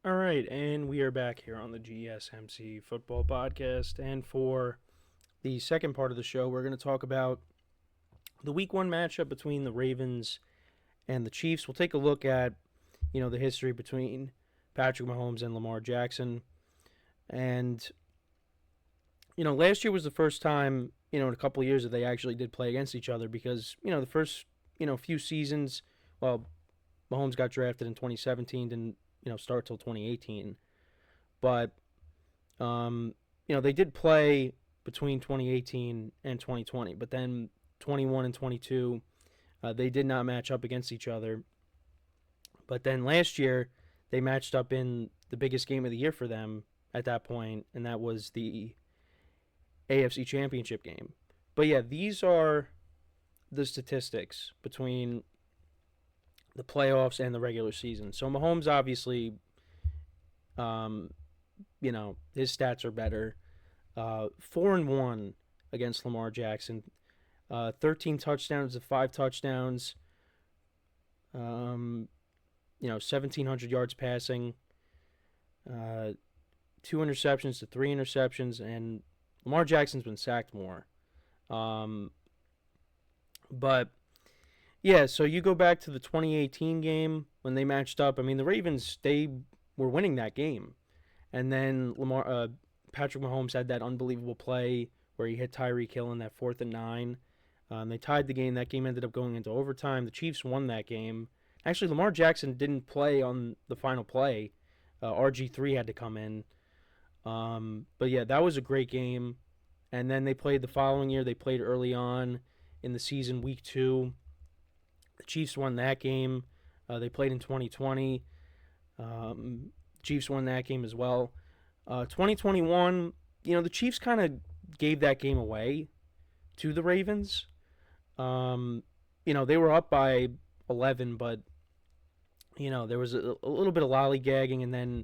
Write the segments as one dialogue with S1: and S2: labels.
S1: All right, and we are back here on the GSMC football podcast. And for the second part of the show, we're going to talk about the week one matchup between the Ravens and the Chiefs. We'll take a look at, the history between Patrick Mahomes and Lamar Jackson. And, last year was the first time, in a couple of years that they actually did play against each other because, the first, few seasons, well, Mahomes got drafted in 2017 and start till 2018. But they did play between 2018 and 2020. But then 21 and 22, they did not match up against each other. But then last year, they matched up in the biggest game of the year for them at that point, and that was the AFC Championship game. But yeah, these are the statistics between the playoffs and the regular season. So Mahomes obviously, his stats are better. 4-1 against Lamar Jackson. 13 touchdowns to 5 touchdowns. 1,700 yards passing. 2 interceptions to 3 interceptions, and Lamar Jackson's been sacked more. But yeah, so you go back to the 2018 game when they matched up. I mean, the Ravens, they were winning that game. And then Patrick Mahomes had that unbelievable play where he hit Tyreek Hill in that 4th and 9. They tied the game. That game ended up going into overtime. The Chiefs won that game. Actually, Lamar Jackson didn't play on the final play. RG3 had to come in. But yeah, that was a great game. And then they played the following year. They played early on in the season, week 2. The Chiefs won that game. They played in 2020. Chiefs won that game as well. 2021, the Chiefs kind of gave that game away to the Ravens. They were up by 11, but, there was a little bit of lollygagging, and then,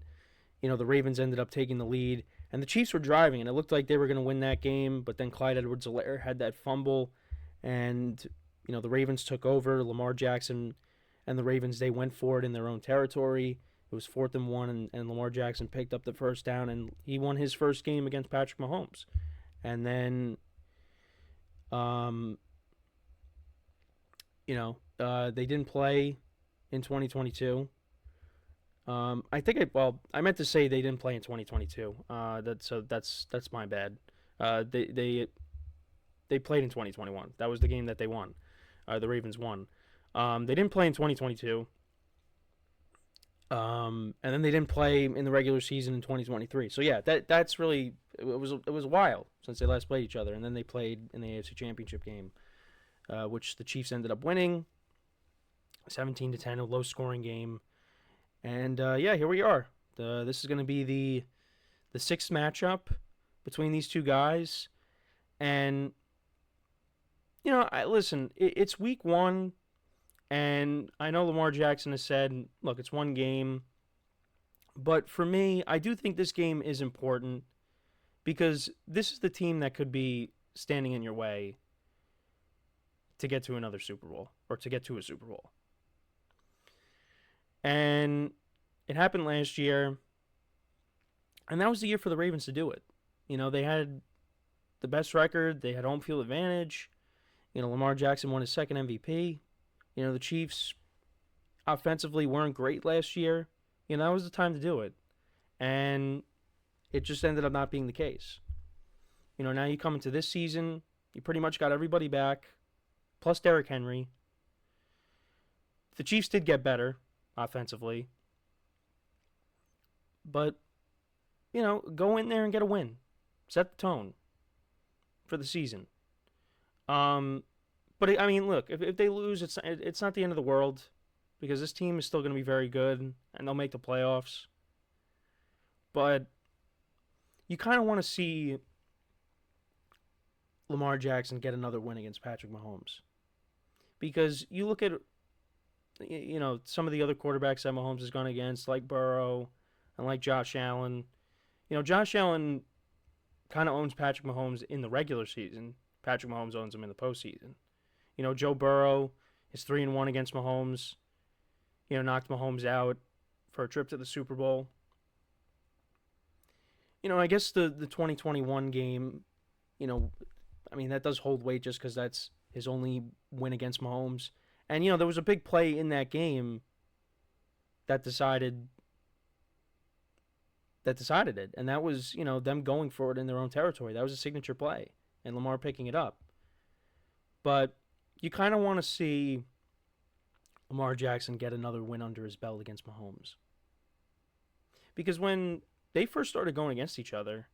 S1: the Ravens ended up taking the lead. And the Chiefs were driving, and it looked like they were going to win that game, but then Clyde Edwards-Helaire had that fumble, and the Ravens took over. Lamar Jackson and the Ravens, they went for it in their own territory. It was 4th and 1, and Lamar Jackson picked up the first down, and he won his first game against Patrick Mahomes. And then, they didn't play in 2022. I meant to say they didn't play in 2022. That's my bad. They played in 2021. That was the game that they won. The Ravens won. They didn't play in 2022. And then they didn't play in the regular season in 2023. So yeah, that's really it was a while since they last played each other. And then they played in the AFC Championship game, which the Chiefs ended up winning, 17-10, a low-scoring game. And here we are. This is going to be the 6th matchup between these two guys, and it's week 1. And I know Lamar Jackson has said, look, it's one game. But for me, I do think this game is important because this is the team that could be standing in your way to get to another Super Bowl or to get to a Super Bowl. And it happened last year. And that was the year for the Ravens to do it. They had the best record. They had home field advantage. Lamar Jackson won his second MVP. The Chiefs offensively weren't great last year. That was the time to do it. And it just ended up not being the case. Now you come into this season, you pretty much got everybody back, plus Derrick Henry. The Chiefs did get better offensively. But, go in there and get a win. Set the tone for the season. But, I mean, look, if they lose, it's not the end of the world because this team is still going to be very good and they'll make the playoffs. But you kind of want to see Lamar Jackson get another win against Patrick Mahomes. Because you look at, some of the other quarterbacks that Mahomes has gone against, like Burrow and like Josh Allen. Josh Allen kind of owns Patrick Mahomes in the regular season. Patrick Mahomes owns him in the postseason. Joe Burrow is 3-1 against Mahomes. Knocked Mahomes out for a trip to the Super Bowl. I guess the 2021 game, that does hold weight just because that's his only win against Mahomes. And, there was a big play in that game that decided it. And that was, them going for it in their own territory. That was a signature play. And Lamar picking it up. But you kind of want to see Lamar Jackson get another win under his belt against Mahomes. Because when they first started going against each other,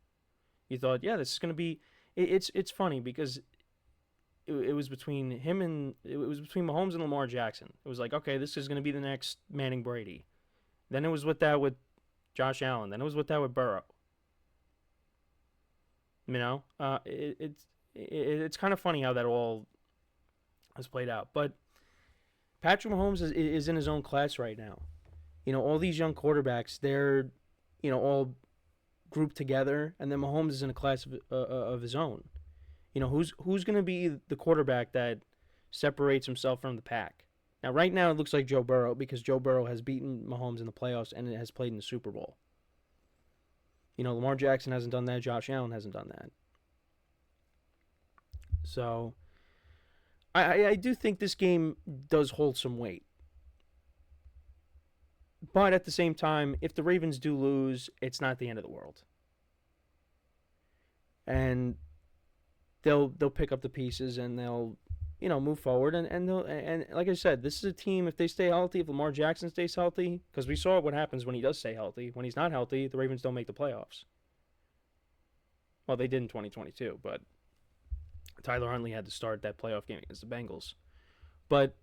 S1: you thought, yeah, this is going to be... It's funny because it was between Mahomes and Lamar Jackson. It was like, okay, this is going to be the next Manning Brady. Then it was with Josh Allen. Then it was with Burrow. It's kind of funny how that all has played out. But Patrick Mahomes is in his own class right now. All these young quarterbacks, they're, all grouped together, and then Mahomes is in a class of his own. Who's going to be the quarterback that separates himself from the pack? Now, right now, it looks like Joe Burrow, because Joe Burrow has beaten Mahomes in the playoffs and has played in the Super Bowl. Lamar Jackson hasn't done that. Josh Allen hasn't done that. So, I do think this game does hold some weight. But at the same time, if the Ravens do lose, it's not the end of the world. And they'll pick up the pieces and they'll, move forward. And like I said, this is a team, if they stay healthy, if Lamar Jackson stays healthy, because we saw what happens when he does stay healthy. When he's not healthy, the Ravens don't make the playoffs. Well, they did in 2022, but Tyler Huntley had to start that playoff game against the Bengals. But,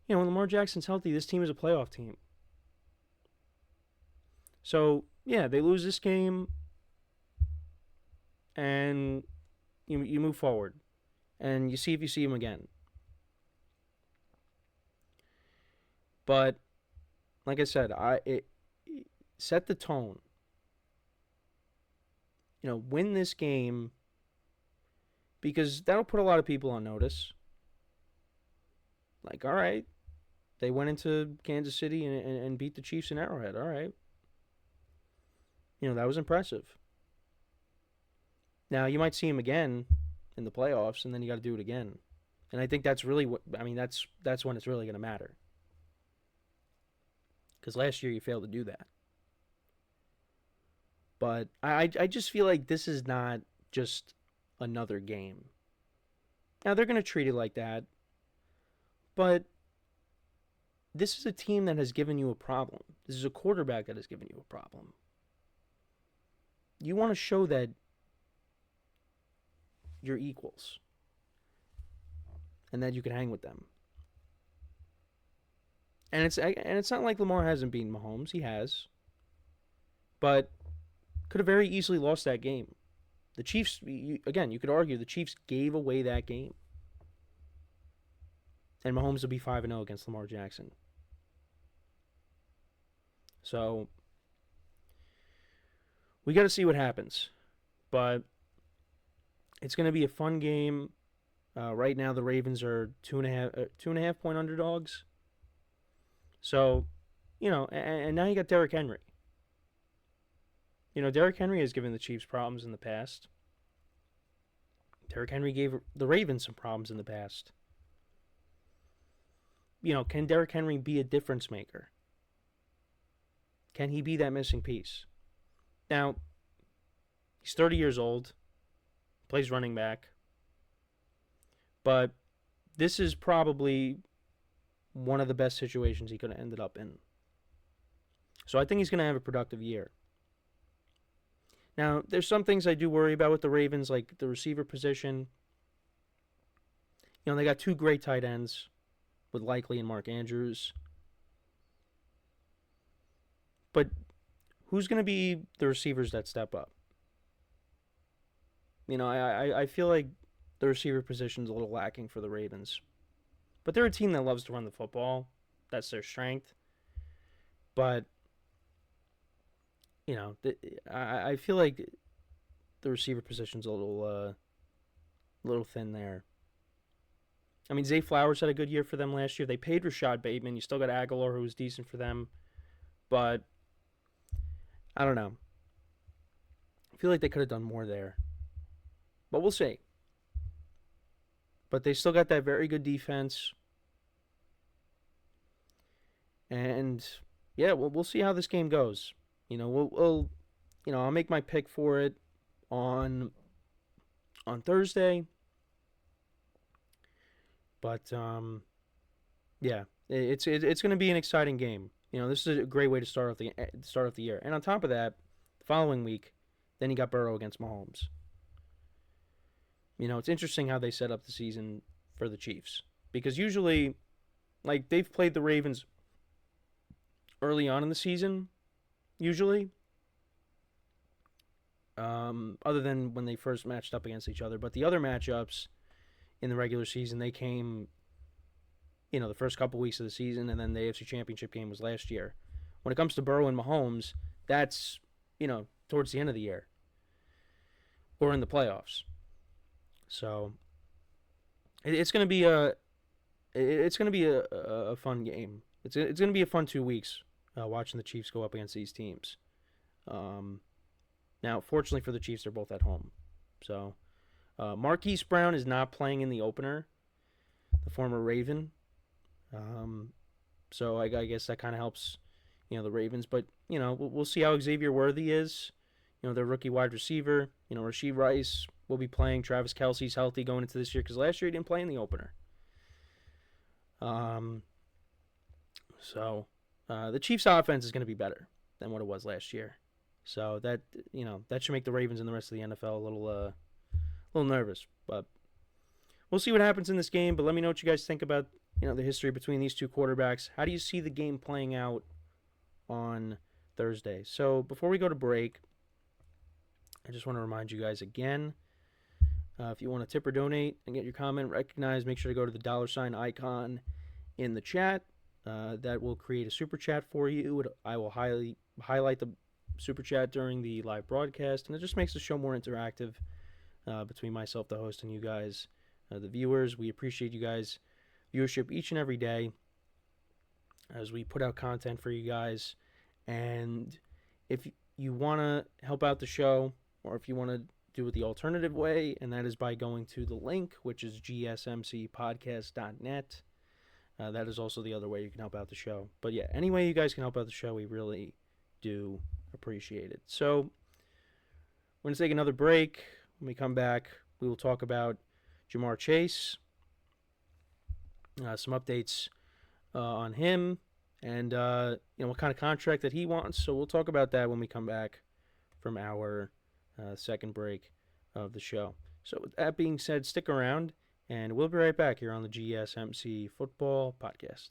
S1: when Lamar Jackson's healthy, this team is a playoff team. So, yeah, they lose this game, and you move forward, and you see if you see him again. But, like I said, set the tone. Win this game, because that'll put a lot of people on notice. Like, all right, they went into Kansas City and beat the Chiefs in Arrowhead. All right. That was impressive. Now, you might see him again in the playoffs, and then you got to do it again. And I think that's really that's when it's really going to matter. Because last year you failed to do that. But I just feel like this is not just another game. Now, they're going to treat it like that. But this is a team that has given you a problem. This is a quarterback that has given you a problem. You want to show that you're equals and that you can hang with them. And it's not like Lamar hasn't beaten Mahomes. He has. But could have very easily lost that game. The Chiefs, you could argue the Chiefs gave away that game. And Mahomes will be 5-0 against Lamar Jackson. So, we got to see what happens. But it's going to be a fun game. Right now, the Ravens are 2.5 point underdogs. So, and now you got Derrick Henry. Derrick Henry has given the Chiefs problems in the past. Derrick Henry gave the Ravens some problems in the past. Can Derrick Henry be a difference maker? Can he be that missing piece? Now, he's 30 years old, plays running back, but this is probably one of the best situations he could have ended up in. So I think he's going to have a productive year. Now, there's some things I do worry about with the Ravens, like the receiver position. They got two great tight ends with Likely and Mark Andrews. But who's going to be the receivers that step up? I feel like the receiver position's a little lacking for the Ravens. But they're a team that loves to run the football. That's their strength. But, I feel like the receiver position's a little thin there. I mean, Zay Flowers had a good year for them last year. They paid Rashad Bateman. You still got Aguilar, who was decent for them. But I don't know. feel like they could have done more there. But we'll see. But they still got that very good defense. And yeah, we'll see how this game goes. We'll I'll make my pick for it on Thursday. But yeah, it's going to be an exciting game. This is a great way to start off the year. And on top of that, the following week, then you got Burrow against Mahomes. It's interesting how they set up the season for the Chiefs, because usually, like, they've played the Ravens early on in the season, usually, other than when they first matched up against each other. But the other matchups in the regular season, they came, the first couple weeks of the season, and then the AFC Championship game was last year. When it comes to Burrow and Mahomes, that's, towards the end of the year or in the playoffs. So it's going to be a fun game. It's going to be a fun 2 weeks watching the Chiefs go up against these teams. Now, fortunately for the Chiefs, they're both at home. So Marquise Brown is not playing in the opener, the former Raven. So I guess that kind of helps, the Ravens. But, we'll see how Xavier Worthy is, their rookie wide receiver. Rashee Rice will be playing. Travis Kelce's healthy going into this year, because last year he didn't play in the opener. So the Chiefs' offense is going to be better than what it was last year. So that should make the Ravens and the rest of the NFL a little nervous. But we'll see what happens in this game. But let me know what you guys think about the history between these two quarterbacks. How do you see the game playing out on Thursday? So before we go to break, I just want to remind you guys again, if you want to tip or donate and get your comment recognized, make sure to go to the $ icon in the chat. That will create a super chat for you. I will highlight the super chat during the live broadcast, and it just makes the show more interactive between myself, the host, and you guys, the viewers. We appreciate you guys' viewership each and every day as we put out content for you guys. And if you want to help out the show, or if you want to do it the alternative way, and that is by going to the link, which is GSMCPodcast.net. That is also the other way you can help out the show. But yeah, any way you guys can help out the show, we really do appreciate it. So we're going to take another break. When we come back, we will talk about Jamar Chase, some updates on him, and what kind of contract that he wants. So we'll talk about that when we come back from our second break of the show. So with that being said, stick around, and we'll be right back here on the GSMC Football Podcast.